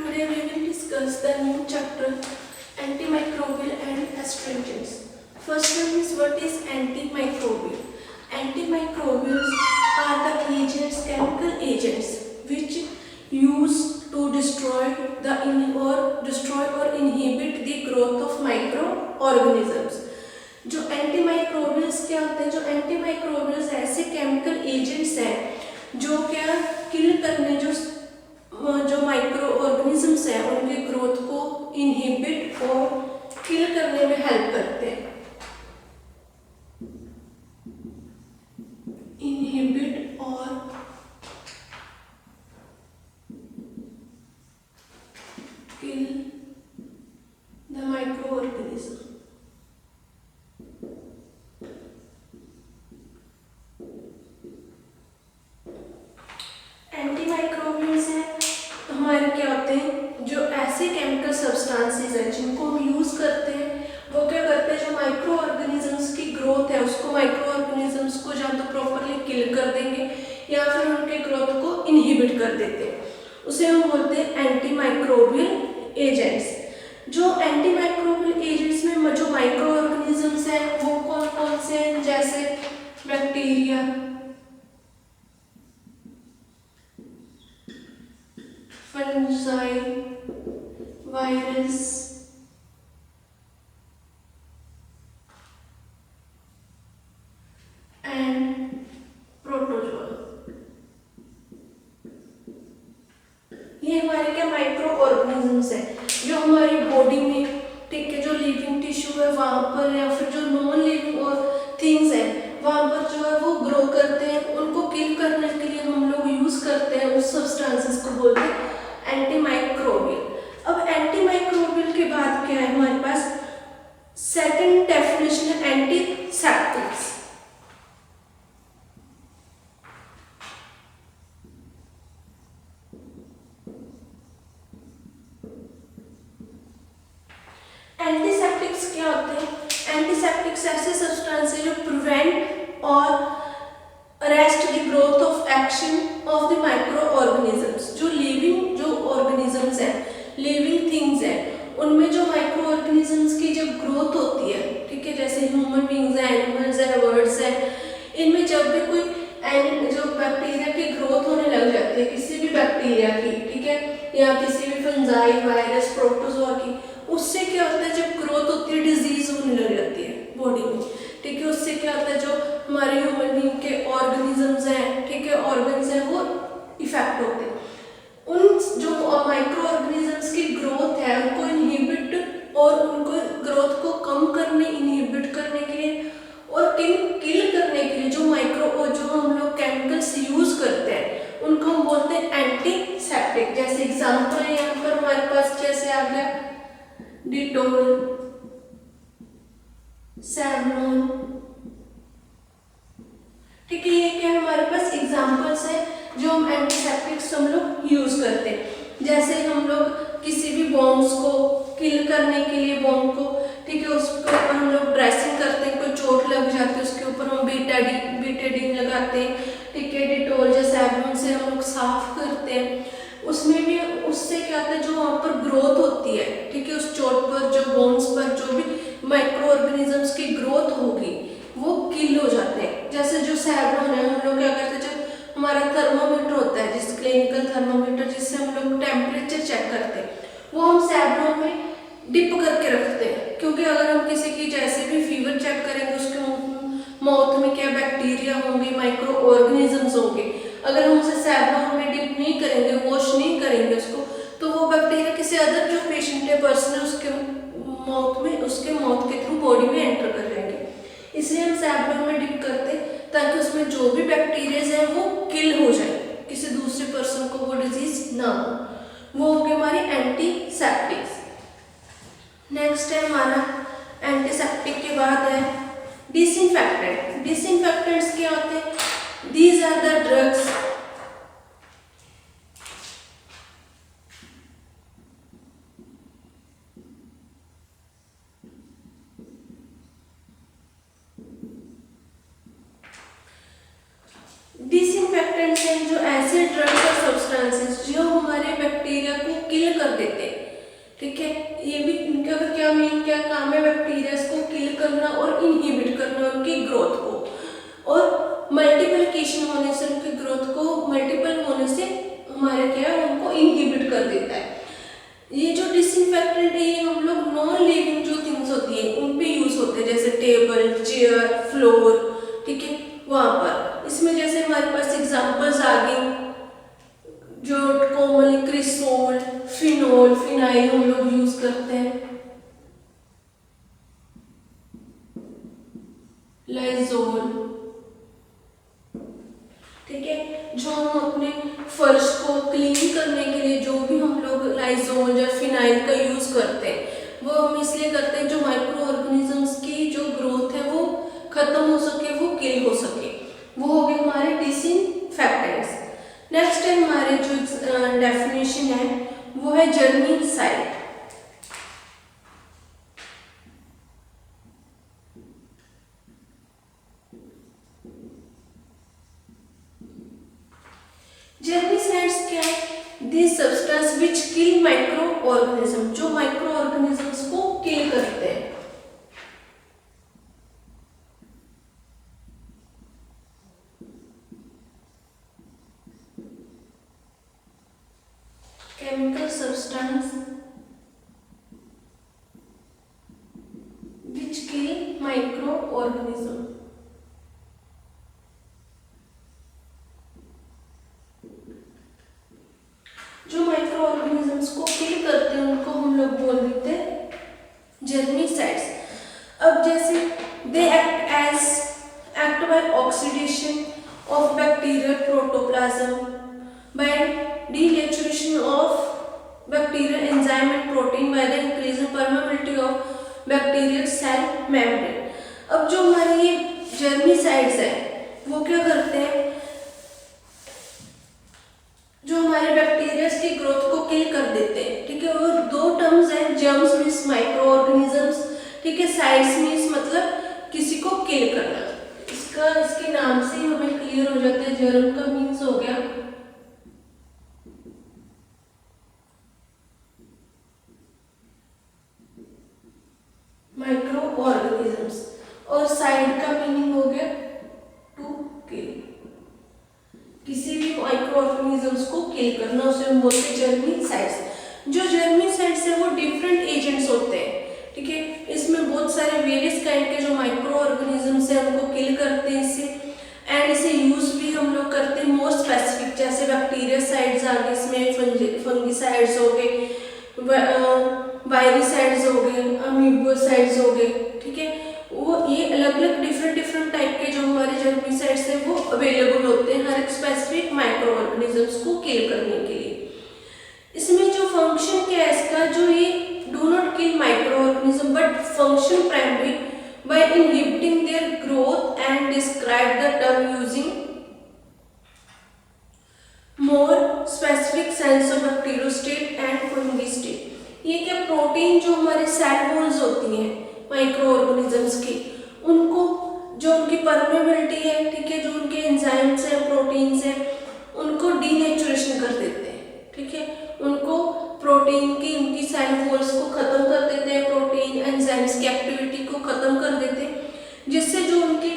Today we will discuss the new chapter antimicrobial and astringents. First one is what is antimicrobial. Antimicrobials are the agents, chemical agents which use to destroy or inhibit the growth of microorganisms. जो antimicrobials क्या होते हैं? जो antimicrobials ऐसे chemical agents हैं जो क्या किल करने जो माइक्रो ऑर्गेनिजम्स हैं उनके ग्रोथ को इनहिबिट और किल करने में हेल्प करते हैं। इनहिबिट और kill the micro organism. Antimicrobials हैं हमारे क्या होते हैं? जो ऐसे केमिकल सब्सटेंसेस हैं जिनको हम यूज करते हैं वो क्या करते हैं? जो माइक्रो ऑर्गेनिजम्स की ग्रोथ है उसको माइक्रो ऑर्गेनिजम्स को या तो प्रॉपरली किल कर देंगे या फिर उनके ग्रोथ को इनहिबिट कर देते हैं। उसे हम बोलते हैं एंटीमाइक्रोबियल एजेंट्स। जो एंटीमाइक्रोबियल एजेंट्स में जो माइक्रो ऑर्गेनिजम्स हैं वो कौन कौन से हैं? जैसे bacteria, fungi, virus, and protozoa. ये हमारे क्या माइक्रो ऑर्गेनिजम्स हैं जो हमारी बॉडी में, ठीक है, जो लिविंग टिश्यू है वहां पर या फिर जो नॉन लिविंग और थिंग्स है वहां पर जो है वो ग्रो करते हैं। उनको किल करने के लिए हम लोग यूज करते हैं उस सब्सटेंसेस को बोलते हैं एंटीमाइक्रोबियल। अब एंटीमाइक्रोबियल के बाद क्या है हमारे पास? सेकंड डेफिनेशन है एंटीसेप्टिक्स। एंटीसेप्टिक्स क्या होते हैं? एंटीसेप्टिक्स ऐसे सब्सटेंस है जो प्रिवेंट और arrest the growth of action of the micro organisms. जो लिविंग जो ऑर्गेनिजम्स हैं, लिविंग थिंग्स हैं, उनमें जो माइक्रो ऑर्गेनिजम्स की जब ग्रोथ होती है, ठीक है, जैसे ह्यूमन बींग्स हैं, एनिमल्स हैं, बर्ड्स हैं, इनमें जब भी कोई जो बैक्टीरिया की ग्रोथ होने लग जाती है, किसी भी बैक्टीरिया की, ठीक है, या किसी भी फंजाई, वायरस, प्रोटोजोआ की, उससे क्या होता है? जब ग्रोथ होती है डिजीज होने लग जाती है बॉडी में, ठीक है। उससे क्या होता है? जो हमारे ह्यूमन बीइंग के ऑर्गेनिजम्स हैं, ठीक है, ऑर्गन्स हैं, वो इफेक्ट होते हैं। उन जो माइक्रो ऑर्गेनिजम्स की ग्रोथ है उनको इनहिबिट और उनको ग्रोथ को कम करने, इनहिबिट करने के लिए और किल करने के लिए जो जो हम लोग केमिकल्स यूज करते हैं उनको हम बोलते हैं एंटीसेप्टिक। जैसे एग्जांपल है यहाँ पर हमारे पास, जैसे आ गया डिटोल, सैवलॉन, ठीक है। ये क्या हमारे पास एग्जांपल्स है जो हम एंटीसेप्टिक्स हम लोग यूज करते हैं। जैसे हम लोग किसी भी बॉम्ब्स को किल करने के लिए बॉम्ब को, ठीक है, उसके ऊपर हम लोग ड्रेसिंग करते हैं, कोई चोट लग जाती है उसके ऊपर हम बीटाडीन लगाते हैं, ठीक है, डिटोल या सैवलॉन से हम लोग साफ करते हैं। उसमें भी उससे क्या होता है? जो वहाँ पर ग्रोथ होती है, ठीक है, उस चोट पर, जो बोन्स पर जो भी माइक्रो ऑर्गेनिजम्स की ग्रोथ होगी वो किल हो जाते हैं। जैसे जो सैवलॉन है, हम लोग क्या करते हैं? जब हमारा थर्मोमीटर होता है, जिस क्लिनिकल थर्मोमीटर जिससे हम लोग टेम्परेचर चेक करते हैं, वो हम सैवलॉन में डिप करके रखते हैं, क्योंकि अगर हम किसी की जैसे भी फीवर चेक करेंगे उसके माउथ में क्या बैक्टीरिया होंगे, माइक्रो ऑर्गेनिजम्स होंगे, अगर हम उसे सैवलॉन में डिप नहीं करेंगे, वॉश नहीं करेंगे उसको, तो वो बैक्टीरिया किसी अदर जो पेशेंट है, पर्सन है, उसके माउथ के थ्रू बॉडी में एंटर कर जाएंगे। इसलिए हम सैवलॉन में डिप करते हैं ताकि उसमें जो भी बैक्टीरिया है वो किल हो जाए, किसी दूसरे पर्सन को वो डिजीज ना हो। वो हो गए हमारे एंटीसेप्टिक्स। नेक्स्ट है हमारा एंटीसेप्टिक के बाद है डिसइंफेक्टेंट। डिसइंफेक्टेंट्स क्या होते हैं? These are the drugs disinfectants हैं जो ऐसे ड्रग्स और सब्सटेंसेस जो हमारे बैक्टीरिया को किल कर देते हैं। ठीक है, ये भी इनका क्या मेन क्या काम है, बैक्टीरिया को किल करना और इनहिबिट करना उनकी ग्रोथ को। और मल्टीप्लिकेशन होने से उनकी ग्रोथ को मल्टीपल होने से हमारे क्या है उनको इनहिबिट कर देता है। ये जो डिसइंफेक्टेंट है ये हम लोग नॉन लिविंग जो थिंग्स होती है उन पे यूज होते हैं, जैसे टेबल, चेयर, फ्लोर। ठीक है, वहां पर इसमें जैसे हमारे पास एग्जांपल्स आ गई जो कॉमनली क्रिसोल, फिनोल, फिनाइल हम लोग यूज करते हैं, लाइजोल। ठीक है, जो हम अपने फर्श को क्लीन करने के लिए जो भी हम लोग लाइजोल या फिनाइल का यूज करते हैं वो हम इसलिए करते हैं जो माइक्रो ऑर्गेनिजम्स की जो ग्रोथ है वो खत्म हो सके, वो किल हो सके। वो हो गए हमारे डिसइंफेक्टेंट्स। नेक्स्ट है हमारे जो डेफिनेशन है वो है जर्मीसाइड। जर्मीसाइड्स क्या है? This substance which kill micro organism, जो माइक्रो ऑर्गेनिजम्स को किल करते हैं। Chemical substance which kill micro organism. जो माइक्रो ऑर्गेनिजम्स को किल करते हैं उनको हम लोग बोल देते हैं जर्मीसाइड्स। अब जैसे they act by oxidation of bacterial protoplasm by denaturation of bacterial enzyme and protein by the increasing permeability of bacterial cell membrane। अब जो हमारे ये जर्मीसाइड्स है वो क्या करते हैं, जो हमारे बैक्टीरिया की ग्रोथ को किल कर देते हैं। ठीक है, और दो टर्म्स है, जर्म्स मीन्स माइक्रो ऑर्गेनिजम्स, ठीक है, साइड्स मीन्स मतलब किसी को किल करना। इसके नाम से ही हमें क्लियर हो जाता है, जर्म का मीन्स हो गया माइक्रो ऑर्गेनिजम्स और साइड का मीनिंग हो गया टू किल, किसी भी माइक्रो ऑर्गेनिजम्स को किल करना, उसे हम बोलते हैं जर्मीसाइड्स। जो जर्मीसाइड्स है वो डिफरेंट एजेंट्स होते हैं। ठीक है, इसमें बहुत सारे वेरियस काइंड के जो माइक्रो ऑर्गेनिजम्स है उनको किल करते हैं इससे, एंड इसे यूज भी हम लोग करते हैं मोर स्पेसिफिक, जैसे बैक्टीरियासाइड्स आ गए, इसमें फंगिसाइड्स हो गए, वायरिसाइड्स हो गए, अमीबोसाइड्स हो गए। ठीक है, वो ये अलग अलग डिफरेंट टाइप के जो हमारे जर्मीसाइड्स हैं वो अवेलेबल होते हैं हर एक स्पेसिफिक माइक्रो ऑर्गेनिजम्स को किल करने के लिए। इसमें जो फंक्शन क्या है इसका, जो ये do not kill micro organism but function primary by inhibiting their growth and describe the term using more specific sense of bacteriostat and fungistat. ये क्या प्रोटीन जो हमारे सेल वॉल्स होती हैं माइक्रो ऑर्गेनिजम्स की, उनको जो उनकी परमेबिलिटी है, ठीक है, जो उनके एंजाइम्स हैं, प्रोटीन्स हैं, उनको डीनेचुरेशन कर देते हैं। ठीक है, उनको प्रोटीन की उनकी सेल वॉल्स को खत्म कर देते हैं, प्रोटीन एंजाइम्स की एक्टिविटी को खत्म कर देते हैं, जिससे जो उनकी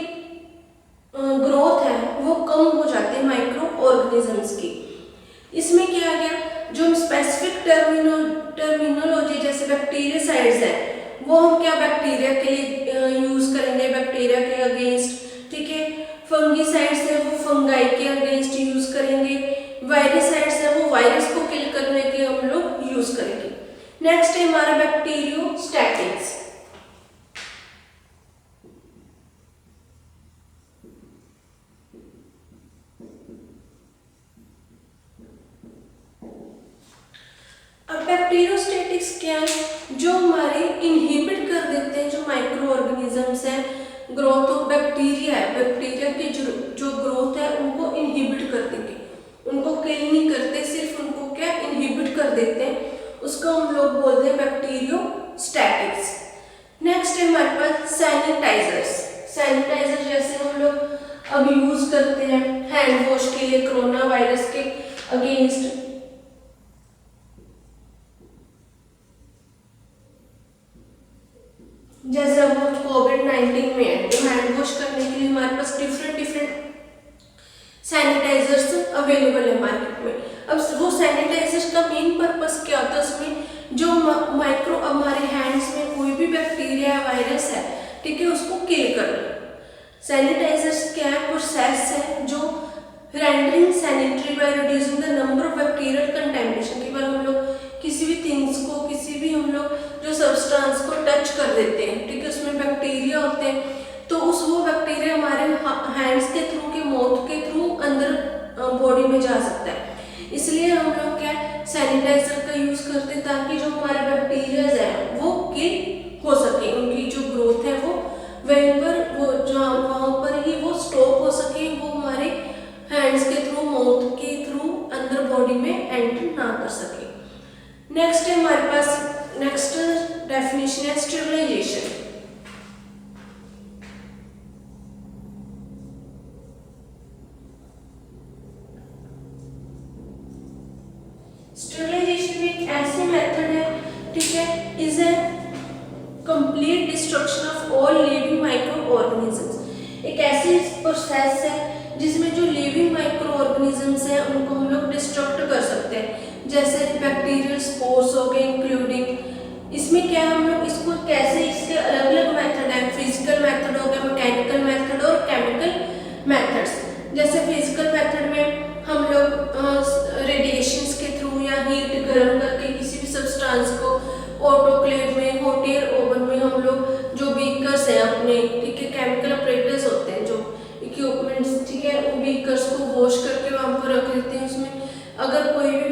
ग्रोथ है वो कम हो जाती है माइक्रो ऑर्गेनिजम्स की। इसमें क्या आ गया, जो स्पेसिफिक टर्मिनोलॉजी जैसे बैक्टीरियासाइड्स है वो हम क्या बैक्टीरिया के लिए यूज करेंगे, बैक्टीरिया के अगेंस्ट। ठीक है, फंगिसाइड्स है वो फंगाई के अगेंस्ट यूज करेंगे, वायरसाइड्स है वो वायरस को किल करने के हम लोग यूज करेंगे। नेक्स्ट है हमारा बैक्टीरियोस्टैटिक्स। अब बैक्टीरियोस्टैटिक्स क्या है, जो हमारे इनहिबिट कर देते हैं जो माइक्रो ऑर्गेनिजम्स हैं, ग्रोथ ऑफ बैक्टीरिया है, बैक्टीरिया की जो ग्रोथ है उनको इनहिबिट कर देंगे, उनको किल नहीं करते, सिर्फ उनको क्या इनहिबिट कर देते हैं, उसको हम लोग बोलते हैं बैक्टीरियोस्टैटिक्स। नेक्स्ट है हमारे पास सैनिटाइजर्स। सैनिटाइजर जैसे हम लोग अब यूज करते हैं हैंड वॉश के लिए, कोरोना वायरस के अगेंस्ट। जैसे अब हम कोविड-19 में है तो हैंड वॉश करने के लिए हमारे पास डिफरेंट डिफरेंट सैनिटाइजर्स अवेलेबल है मार्केट में। अब वो सैनिटाइजर्स का मेन पर्पस क्या होता है, उसमें जो माइक्रो हमारे हैंड्स में कोई भी बैक्टीरिया वायरस है, ठीक है, उसको किल करना। सैनिटाइजर्स क्या है, प्रोसेस है जो rendering sanitary by reducing the number of bacterial contamination. कई बार हम लोग किसी भी थिंग्स को, किसी भी हम लोग जो सब्सटेंस को टच कर देते हैं, ठीक है, उसमें बैक्टीरिया होते हैं, तो वो बैक्टीरिया हमारे हैंड्स के थ्रू के माउथ के थ्रू अंदर बॉडी में जा सकता है। इसलिए हम लोग क्या सैनिटाइजर का यूज करते हैं ताकि जो हमारे बैक्टीरियाज है वो किल हो सके, उनकी जो ग्रोथ है वो वहीं पर वो जहाँ वहाँ पर ही वो स्टॉप हो सके, वो हमारे हैंड्स के थ्रू माउथ के थ्रू अंदर बॉडी में एंटर ना कर सके। नेक्स्ट है हमारे पास, नेक्स्ट डेफिनेशन है स्टेरिलाइजेशन। स्टेरिलाइजेशन भी एक ऐसी मेथड है, ठीक है, is a complete destruction of all living micro organisms. एक ऐसी प्रोसेस है जिसमें जो लिविंग माइक्रो ऑर्गेनिजम्स हैं उनको हम लोग डिस्ट्रक्ट कर सकते हैं, जैसे बैक्टीरियल स्पोर्स हो गए इंक्लूडिंग। इसमें क्या हम लोग इसको कैसे, इसके अलग अलग मेथड है, फिजिकल मेथड हो गया, मैकेनिकल मेथड और केमिकल मेथड्स। जैसे फिजिकल मेथड में हम लोग रेडिएशंस के थ्रू या हीट गर्म करके किसी भी सब्सटेंस को ऑटोक्लेव में, हॉट एयर ओवन में हम लोग जो बीकर्स हैं अपने, ठीक है, केमिकल ऑपरेटर्स होते हैं जो इक्विपमेंट्स, ठीक है, वो बीकर्स को वॉश करके वहाँ पर रख देते हैं। उसमें अगर कोई भी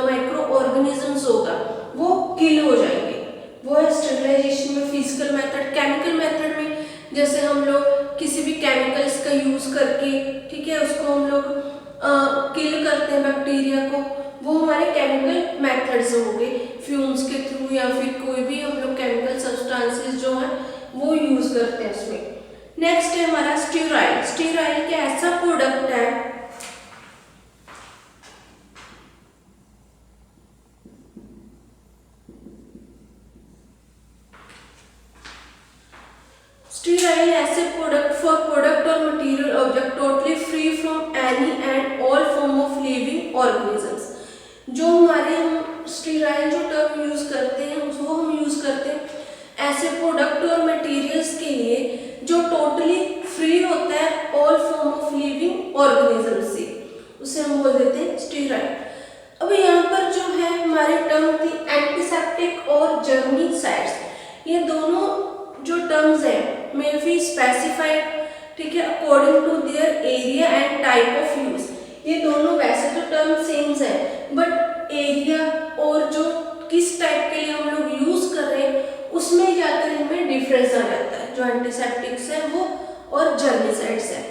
माइक्रो ऑर्गेनिजम्स होगा वो किल हो जाएंगे, वो है स्टेरिलाइजेशन में फिजिकल मेथड। केमिकल मेथड में जैसे हम लोग किसी भी केमिकल्स का यूज करके, ठीक है, उसको हम लोग किल करते हैं बैक्टीरिया को, वो हमारे केमिकल मेथड्स हो गए, फ्यूम्स के थ्रू या फिर कोई भी हम लोग केमिकल सब्सटेंसेस जो है वो यूज करते हैं उसमें। नेक्स्ट है हमारा स्टेराइल। स्टेराइल क्या ऐसा प्रोडक्ट है स्टेराइल ऐसे प्रोडक्ट फॉर प्रोडक्ट और material object totally free from any and all form of living organisms. जो हमारे हम स्टेराइल जो टर्म यूज करते हैं वो हम यूज करते हैं ऐसे प्रोडक्ट और मटेरियल्स के लिए जो टोटली फ्री होता है all form of living organisms से, उसे हम बोल देते हैं स्टेराइल। अब यहाँ पर जो है हमारे टर्म थी एंटीसेप्टिक और जर्मिसाइड्स। ये दोनों जो टर्म्स हैं मे बी स्पेसिफाइड, ठीक है, according to their area and type of use. ये दोनों वैसे तो टर्म सेम है बट एरिया और जो किस टाइप के लिए हम लोग यूज कर रहे हैं उसमें जाकर इनमें डिफरेंस आ जाता है, जो एंटीसेप्टिक्स है वो और जर्मिसाइड्स है।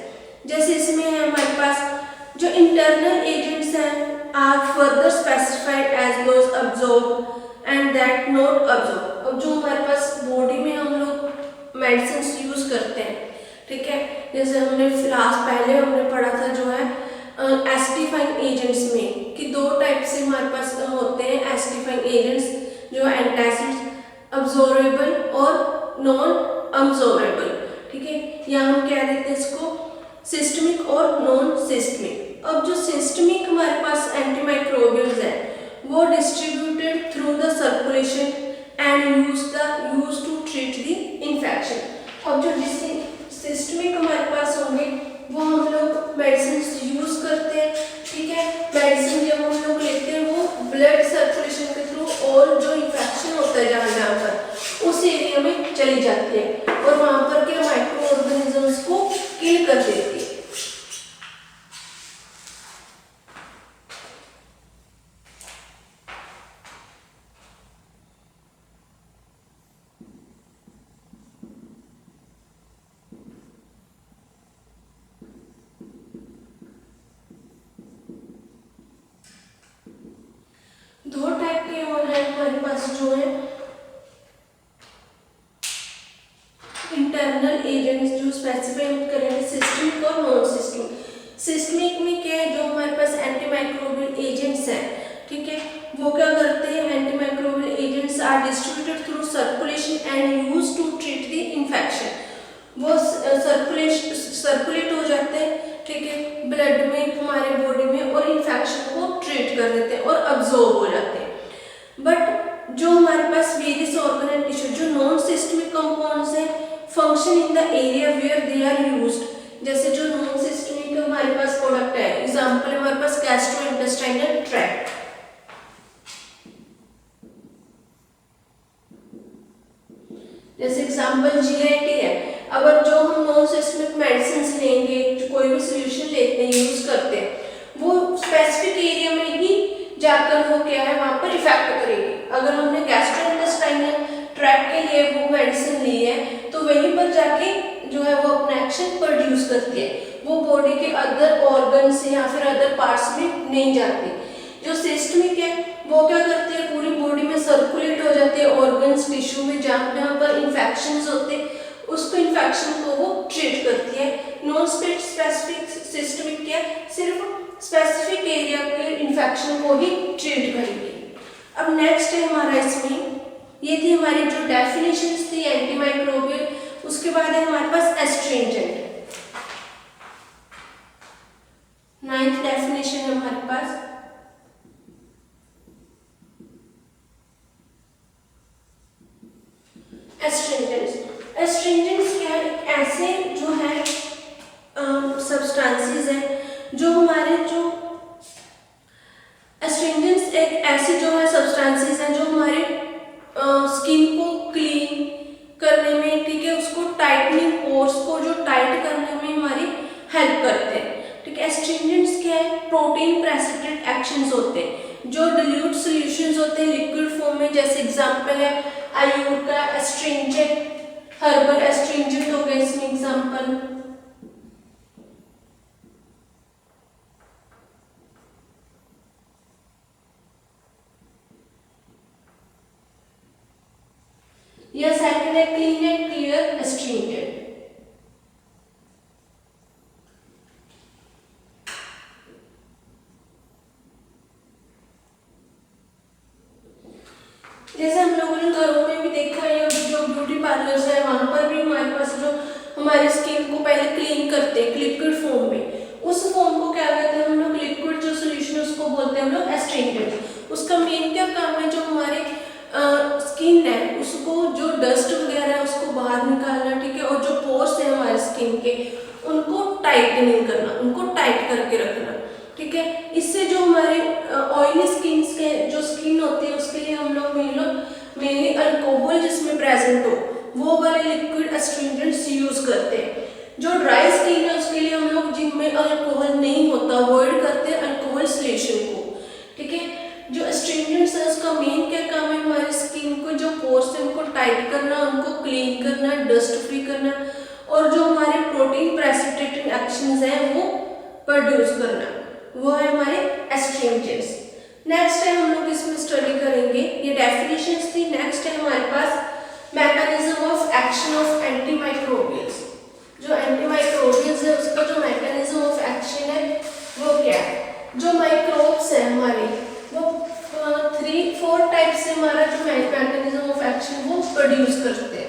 जैसे इसमें है हमारे पास जो इंटरनल एजेंट्स हैं are further specified as those absorb and that not absorb. अब जो हमारे पास बॉडी में हम लोग मेडिसिन यूज करते हैं, ठीक है, जैसे हमने पहले हमने पढ़ा था जो है एसिडिफाइंग एजेंट्स में कि दो टाइप से हमारे पास होते हैं एसिडिफाइंग एजेंट्स, जो एंटासिड्स, अब्जॉर्बेबल और नॉन अब्जॉर्बेबल, ठीक है, या हम क्या देते हैं इसको सिस्टमिक और नॉन सिस्टमिक। अब जो सिस्टमिक हमारे पास एंटीमाइक्रोबियल्स है वो distributed through the circulation and use to treat the infection. अब जो सिस्टमिक हमारे पास होंगे वो हम लोग मेडिसिन यूज करते हैं, ठीक है, मेडिसिन जब हम लोग लेते हैं वो ब्लड सर्कुलेशन के थ्रू और जो इन्फेक्शन होता है जहाँ पर उस एरिया में चली जाती है और वहाँ पर के माइक्रो ऑर्गेनिजम्स को किल कर देती है। दो टाइप के और है हमारे पास जो है इंटरनल एजेंट्स जो स्पेसिफाई करेंगे सिस्टमिक और नॉन सिस्टमिक। सिस्टमिक में क्या है, जो हमारे पास एंटीमाइक्रोबियल एजेंट्स हैं, ठीक है, वो क्या करते हैं, antimicrobial agents are distributed through circulation and used to infection वो सर्कुलेट हो जाते हैं, ठीक है, ब्लड में, हमारे बॉडी में, और इन्फेक्शन को ट्रीट कर देते हैं और अब्जॉर्ब हो जाते हैं। बट जो हमारे पास वेरियस ऑर्गन एंड टिश्यू जो नॉन सिस्टमिक कंपाउंड्स हैं function in the area where they are used, जैसे जो नॉन सिस्टमिक हमारे पास प्रोडक्ट है, एग्जांपल हमारे पास गैस्ट्रोइंटेस्टाइनल ट्रैक्ट, जैसे एग्जांपल जीआईटी है। अगर जो हम नॉन सिस्टमिक मेडिसिन लेंगे, कोई भी सोल्यूशन लेते हैं, यूज करते हैं, वो स्पेसिफिक एरिया में ही जाकर वो क्या है वहां पर इफेक्ट करेगी। अगर हमने गैस्ट्रोइंटेस्टाइनल ट्रैक्ट के लिए वो मेडिसिन ली है तो वहीं पर जाके जो है वो अपना एक्शन प्रोड्यूस करती है, वो बॉडी के अदर ऑर्गन से या फिर अदर पार्ट्स में नहीं जाती। जो सिस्टमिक है वो क्या करती है, पूरी बॉडी में सर्कुलेट हो जाती है, ऑर्गन्स टिश्यू में जहाँ पर इन्फेक्शंस होते हैं उसको इन्फेक्शन को वो ट्रीट करती है। नॉन स्पेसिफिक सिस्टमिक क्या सिर्फ स्पेसिफिक एरिया के इन्फेक्शन को ही ट्रीट करेगी। अब नेक्स्ट है हमारा इसमें, ये थी हमारी जो डेफिनेशंस थी एंटीमाइक्रोबियल। उसके बाद है हमारे पास एस्ट्रिंजेंट, 9th डेफिनेशन है हमारे पास एस्ट्रिंजेंट्स। एस्ट्रिंजेंट्स क्या है, ऐसे जो है सब्सटेंसेस हैं जो हमारे जो एस्ट्रिंजेंट्स एक ऐसी जो है सब्सटेंसेस हैं जो हमारे स्किन को क्लीन करने में, ठीक है, उसको टाइटनिंग, पोर्स को जो टाइट करने में हमारी हेल्प करते हैं, ठीक है। एस्ट्रिंजेंट्स क्या है, प्रोटीन प्रेसिपिटेट एक्शंस होते हैं जो डिल्यूट सॉल्यूशंस होते हैं लिक्विड फॉर्म में, जैसे एग्जांपल है आयूर का एस्ट्रिंजेंट, हर्बल एस्ट्रिंजेंट हो गया इसमें एग्जांपल। या सेकंड है क्लीन एंड क्लियर एस्ट्रिंजेंट। जैसे हम लोगों ने घरों में भी देखा है, जो ब्यूटी पार्लर्स है वहां पर भी हमारे पास जो हमारे स्किन को पहले क्लीन करते हैं लिक्विड फॉर्म में, उस फॉर्म को क्या कहते हैं हम लोग, लिक्विड जो सोल्यूशन उसको बोलते हैं हम लोग एस्ट्रिंजेंट। उसका मेन क्या काम है, जो हमारे स्किन है उसको जो डस्ट वगैरह है उसको बाहर निकालना, ठीक है, और जो पोर्स है हमारे स्किन के उनको टाइटनिंग करना, उनको टाइट करके रखना, ठीक है। इससे जो हमारे ऑयली स्किन के जो स्किन होती है उसके लिए हम लोग मेनली अल्कोहल जिसमें प्रेजेंट हो वो वाले लिक्विड एस्ट्रिंजेंट्स यूज करते हैं। जो ड्राई स्किन है उसके लिए हम लोग जिनमें अल्कोहल नहीं होता अवॉइड करते हैं अल्कोहल सोल्यूशन को, ठीक है। जो एस्ट्रिंजेंट्स है उसका मेन क्या काम है, हमारी स्किन को जो पोर्स है उनको टाइट करना, उनको क्लीन करना, डस्ट फ्री करना, और जो हमारे प्रोटीन प्रेसिपिटेटिंग एक्शंस हैं वो प्रोड्यूस करना, वो है हमारे एस्ट्रिंजेंट्स। नेक्स्ट है हम लोग इसमें स्टडी करेंगे, ये डेफिनेशंस थी। नेक्स्ट है हमारे पास mechanism of action of antimicrobials. जो एंटीमाइक्रोबियल्स है उसका जो मैकेनिज्म ऑफ एक्शन है वो क्या है, जो माइक्रोब्स है हमारे वो 3-4 टाइप से हमारा जो मैकेनिज्म ऑफ एक्शन वो प्रोड्यूस करते हैं।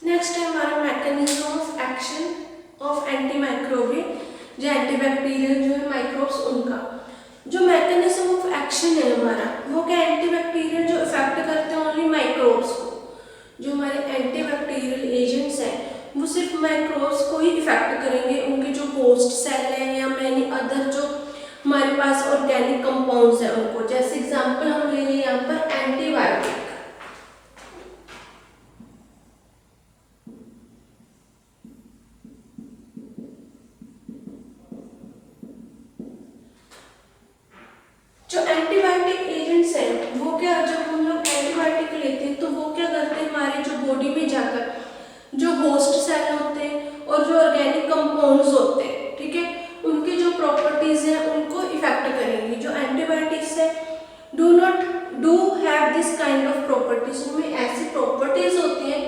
नेक्स्ट है हमारा mechanism of action of antimicrobial, जो एंटीबैक्टीरियल जो है माइक्रोब्स उनका जो मैकेनिज्म ऑफ एक्शन है हमारा वो क्या, एंटीबैक्टीरियल जो इफेक्ट करते हैं ओनली माइक्रोब्स को, माइक्रोब्स को ही इफेक्ट करेंगे, उनके जो होस्ट सेल है या मैनी अदर जो हमारे पास ऑर्गेनिक कंपाउंड्स है उनको। जैसे एग्जांपल हम ले लें यहाँ पर एंटीबायोटिक। जो एंटीबायोटिक एजेंट्स हैं वो क्या, जब हम लोग एंटीबायोटिक लेते हैं तो वो क्या करते हैं, हमारे जो बॉडी में जाकर जो होस्ट सेल होते हैं और जो ऑर्गेनिक कंपाउंड्स होते हैं, ठीक है, उनकी जो प्रॉपर्टीज हैं उनको इफेक्ट करेंगे। जो एंटीबायोटिक्स है do have this kind of properties, उनमें ऐसी प्रॉपर्टीज होती हैं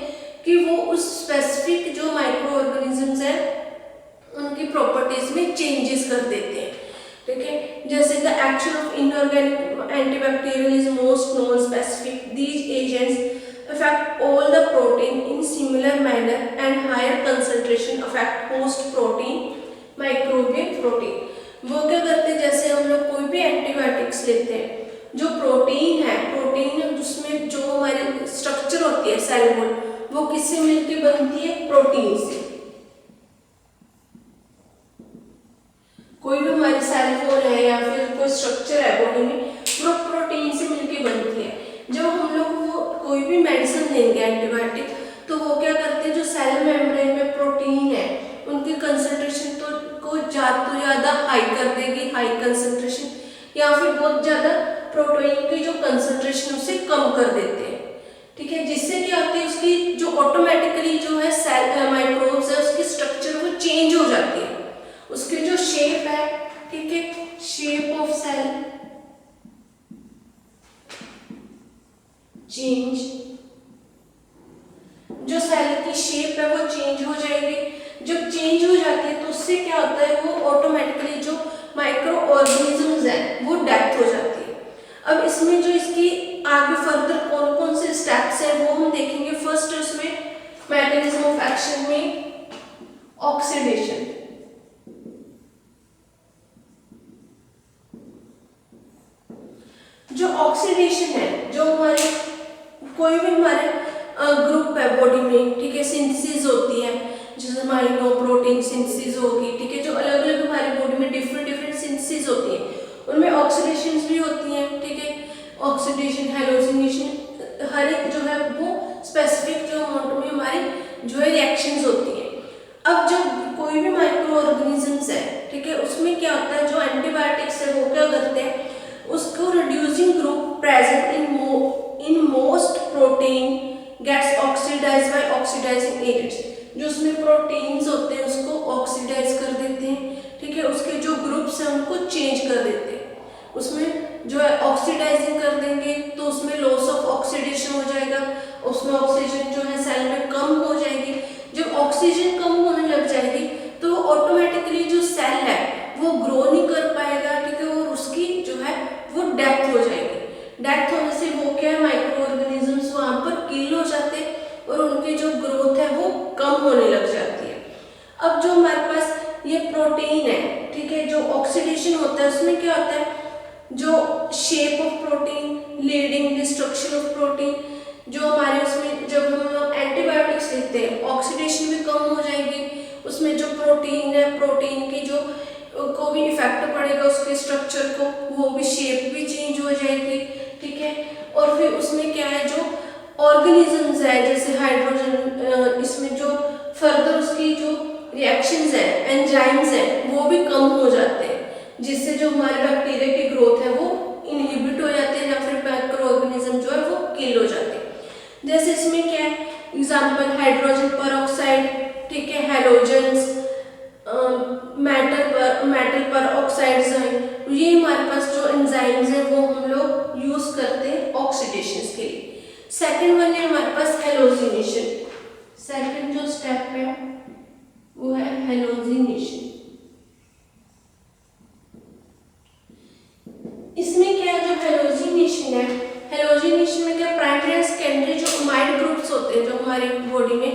कि वो उस स्पेसिफिक जो माइक्रो ऑर्गेनिजम्स है उनकी प्रॉपर्टीज में चेंजेस कर देते हैं, ठीक है। जैसे the action of inorganic antibacterial is most non specific, these agents affect all the protein in similar manner and higher concentration affect host protein microbial protein। वो क्या करते हैं, जैसे हम लोग कोई भी एंटीबायोटिक्स लेते हैं, जो प्रोटीन है, प्रोटीन जिसमें जो हमारी स्ट्रक्चर होती है सेल वॉल, वो किससे मिलकर बनती है, प्रोटीन से। कोई भी हमारी सेल वॉल है या फिर कोई स्ट्रक्चर है बॉडी में, वो प्रोटीन से मिलकर बनती है। जब हम लोग वो कोई भी मेडिसिन लेंगे एंटीबायोटिक, तो वो क्या करते हैं, जो सेल मेम्ब्रेन में प्रोटीन है उनकी कंसंट्रेशन को ज़्यादा हाई कर देगी, हाई कंसंट्रेशन, या फिर बहुत ज़्यादा प्रोटीन की जो कंसंट्रेशन उसे कम कर देते हैं, ठीक है। जिससे क्या होती है, उसकी जो ऑटोमेटिकली जो है सेल माइक्रोब्स है उसकी स्ट्रक्चर वो चेंज हो जाती है, उसकी जो शेप है, ठीक है, शेप ऑफ सेल चेंज, जो सेल की शेप है वो चेंज हो जाएगी। जब चेंज हो जाती है तो उससे क्या होता है, वो ऑटोमेटिकली जो माइक्रो ऑर्गेनिजम्स हैं वो डेथ हो जाती है। अब इसमें जो इसकी आगे फर्दर कौन कौन से स्टेप्स हैं वो हम देखेंगे। फर्स्ट इसमें मैकेनिज्म ऑफ एक्शन में ऑक्सीडेशन, जो ऑक्सीडेशन है, जो हमारे कोई भी हमारे ग्रुप है बॉडी में, ठीक है, सिंथेसिस होती है, जैसे अमाइनो प्रोटीन सिंथेसिस होगी, ठीक है, जो अलग अलग हमारी बॉडी में डिफरेंट सिंथेसिस होती है, उनमें ऑक्सीडेशंस भी होती हैं, ठीक है, ऑक्सीडेशन, हैलोजिनेशन, हर एक जो है वो स्पेसिफिक जो अमाउंट में हमारी जो है रिएक्शंस होती हैं। अब जब कोई भी माइक्रो ऑर्गेनिजम्स है, ठीक है, उसमें क्या होता है, जो एंटीबायोटिक्स है वो क्या करते हैं, उसको reducing group present in most protein gets oxidized by oxidizing agents, जो उसमें प्रोटीन्स होते हैं उसको ऑक्सीडाइज कर देते हैं, ठीक है, उसके जो ग्रुप्स हैं उनको चेंज कर देते हैं। उसमें जो है ऑक्सीडाइजिंग कर देंगे तो उसमें लॉस ऑफ ऑक्सीडेशन हो जाएगा, उसमें ऑक्सीजन जो है सेल में कम हो जाएगी। जब ऑक्सीजन कम होने लग जाएगी तो ऑटोमेटिकली जो सेल है वो ग्रो नहीं कर पाएगा, ठीक है, और उसकी जो है वो डेथ हो जाएगी। डेथ होने से वो क्या है, माइक्रो ऑर्गेनिजम्स वहाँ पर किल हो जाते हैं और उनकी जो ग्रोथ है वो कम होने लग जाती है। अब जो हमारे पास ये प्रोटीन है, ठीक है, जो ऑक्सीडेशन होता है उसमें क्या होता है, जो shape of protein, leading destruction of protein, जो हमारे उसमें जब हम लोग एंटीबायोटिक्स लेते हैं ऑक्सीडेशन भी कम हो जाएगी, उसमें जो प्रोटीन है, प्रोटीन की जो को भी इफेक्ट पड़ेगा उसके स्ट्रक्चर को, वो भी शेप भी चेंज हो जाएगी, ठीक है। और फिर उसमें क्या है, जो ऑर्गेनिजम्स है जैसे हाइड्रोजन, इसमें जो फर्दर उसकी जो रिएक्शंस है, एंजाइम्स है, वो भी कम हो जाते हैं, जिससे जो हमारे बैक्टीरिया की ग्रोथ है वो इनहिबिट हो जाते हैं या फिर माइक्रो ऑर्गेनिज्म जो है वो किल हो जाते हैं। जैसे इसमें क्या है, एग्जाम्पल हाइड्रोजन परऑक्साइड, ठीक है, हैलोजेंस, मेटल पर ऑक्साइड्स हैं, ये हमारे पास जो एंजाइम्स हैं वो हम लोग यूज करते हैं ऑक्सीडेशन के लिए। सेकंड वन है हमारे पास हैलोजिनेशन, सेकंड जो स्टेप है वो है हैलोजिनेशन। इसमें क्या है, जो हैलोजिनेशन है, हैलोजिनेशन में क्या, प्राइमरी एंड सेकेंडरी जो अमाइड ग्रुप्स होते हैं जो हमारी बॉडी में,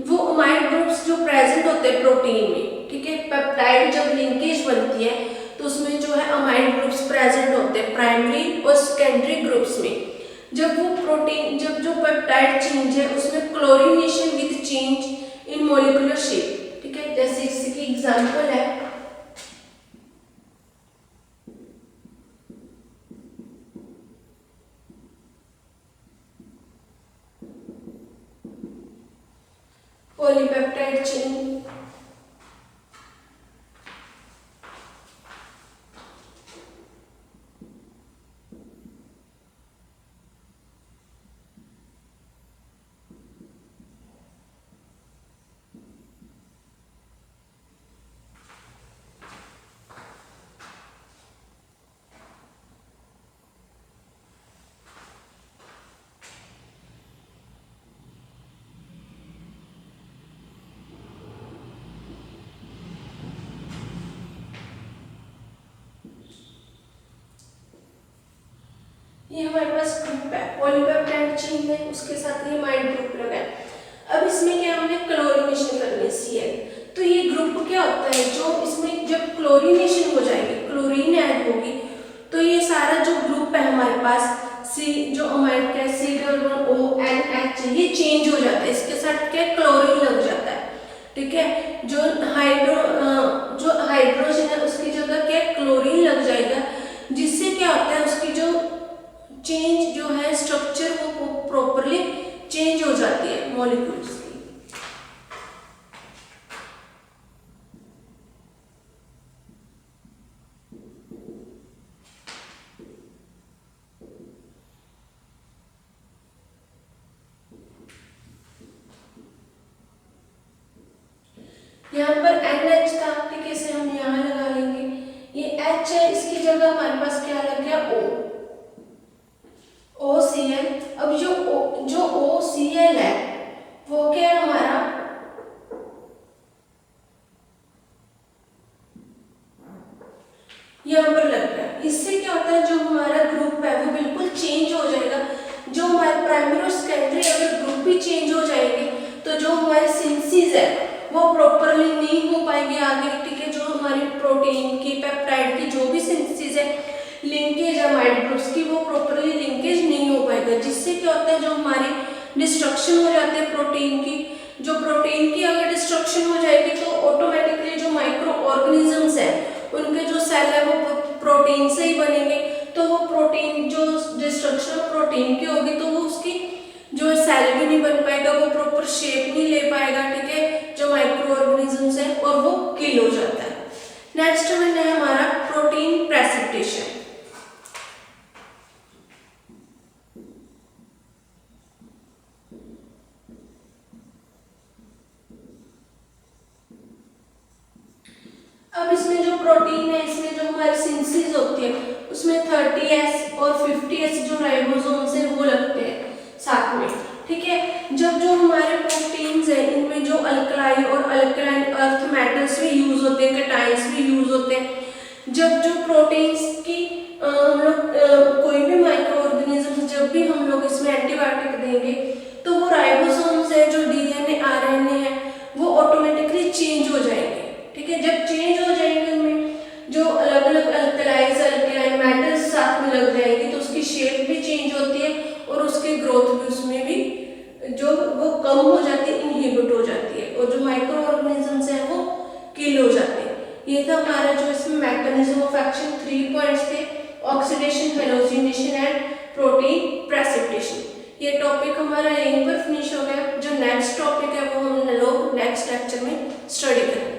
वो अमाइड ग्रुप्स जो प्रेजेंट होते हैं प्रोटीन में, ठीक है, पेप्टाइड जब लिंकेज बनती है तो उसमें जो है अमाइड ग्रुप्स प्रेजेंट होते हैं प्राइमरी और सेकेंडरी ग्रुप्स में। जब वो प्रोटीन, जब जो पेप्टाइड चेंज है उसमें chlorination with change in molecular shape, ठीक है। जैसे इसकी एग्जांपल है पॉलीपेप्टाइड चेन। ये हमारे पास ग्रुप है, पॉलीपेप्टाइड चेन है, उसके साथ ये माइंड ग्रुप लगा है। अब इसमें क्या हमने क्लोरीनेशन करनी है Cl। तो ये ग्रुप क्या होता है, जो इसमें जब क्लोरीनेशन हो जाएगी, क्लोरीन ऐड होगी, तो ये सारा जो ग्रुप है हमारे पास C जो अमाइड का COONH ये चेंज हो जाता है, इसके साथ क्या क्लोरीन लग जाता है, ठीक है। जो हाइड्रोजन है उसकी जगह क्या क्लोरीन लग जाएगा, जिससे क्या होता है उसकी जो चेंज जो है स्ट्रक्चर वो प्रॉपरली चेंज हो जाती है मॉलिक्यूल्स की। यहाँ पर NH था, ठीक है, इसे हम यहाँ लगा लेंगे। ये H है, इसकी जगह हमारे पास क्या लग गया OCl। अब जो OCl है वो क्या है हमारा यहाँ पर लग रहा है। इससे क्या होता है, जो हमारा ग्रुप है वो बिल्कुल चेंज हो जाएगा। जो हमारे प्राइमरी और सेकेंडरी अगर ग्रुप भी चेंज हो जाएंगे तो जो हमारे सिंथेसिस है वो प्रॉपरली नहीं हो पाएंगे आगे, ठीक है। जो हमारी प्रोटीन की, पेप्टाइड की जो भी सिंथेसिस है, लिंकेज अमाइड ग्रुप्स की, वो प्रॉपरली लिंकेज नहीं हो पाएगा, जिससे क्या होता है जो हमारी डिस्ट्रक्शन हो जाती है प्रोटीन की। जो प्रोटीन की अगर डिस्ट्रक्शन हो जाएगी तो ऑटोमेटिकली जो माइक्रो ऑर्गेनिजम्स है उनके जो सेल है वो प्रोटीन से ही बनेंगे। तो वो प्रोटीन जो डिस्ट्रक्शन प्रोटीन की होगी तो वो उसकी जो सेल भी नहीं बन पाएगा, वो प्रॉपर शेप नहीं ले पाएगा, ठीक है, जो माइक्रो ऑर्गेनिजम्स है, और वो किल हो जाता है। नेक्स्ट है हमारा प्रोटीन प्रेसिपिटेशन। अब इसमें जो प्रोटीन है, इसमें जो हमारी सिंथेसिस होती है उसमें 30S और 50S जो राइबोसोम्स है वो लगते हैं साथ में, ठीक है। जब जो हमारे प्रोटीन्स है इनमें जो अल्कलाई और अल्कलाइन अर्थ मेटल्स भी यूज होते हैं, कैटायंस भी यूज होते हैं। जब जो प्रोटीन्स की हम लोग कोई भी माइक्रो ऑर्गेनिज्म जब भी हम लोग इसमें एंटीबायोटिक देंगे तो वो राइबोसोम्स है, जो DNA RNA है, वो ऑटोमेटिकली चेंज हो जाएंगे, ठीक है। जब चेंज हो जाएंगे उनमें जो अलग अलग अल्कलाइज अल्कलाइन मेटल्स साथ में लग जाएंगे तो उसकी शेप भी चेंज होती है और उसकी ग्रोथ भी उसमें भी जो वो कम हो जाती है, इनहिबिट हो जाती है, और जो माइक्रो ऑर्गेनिजम्स हैं वो किल हो जाते हैं। ये था हमारा जो इसमें मैकेनिज्म ऑफ एक्शन 3 पॉइंट्स थे, oxidation, halogenation and protein precipitation. ये टॉपिक हमारा यहीं पर फिनिश हो गया। जो नेक्स्ट टॉपिक है वो हम लोग नेक्स्ट लेक्चर में स्टडी करेंगे।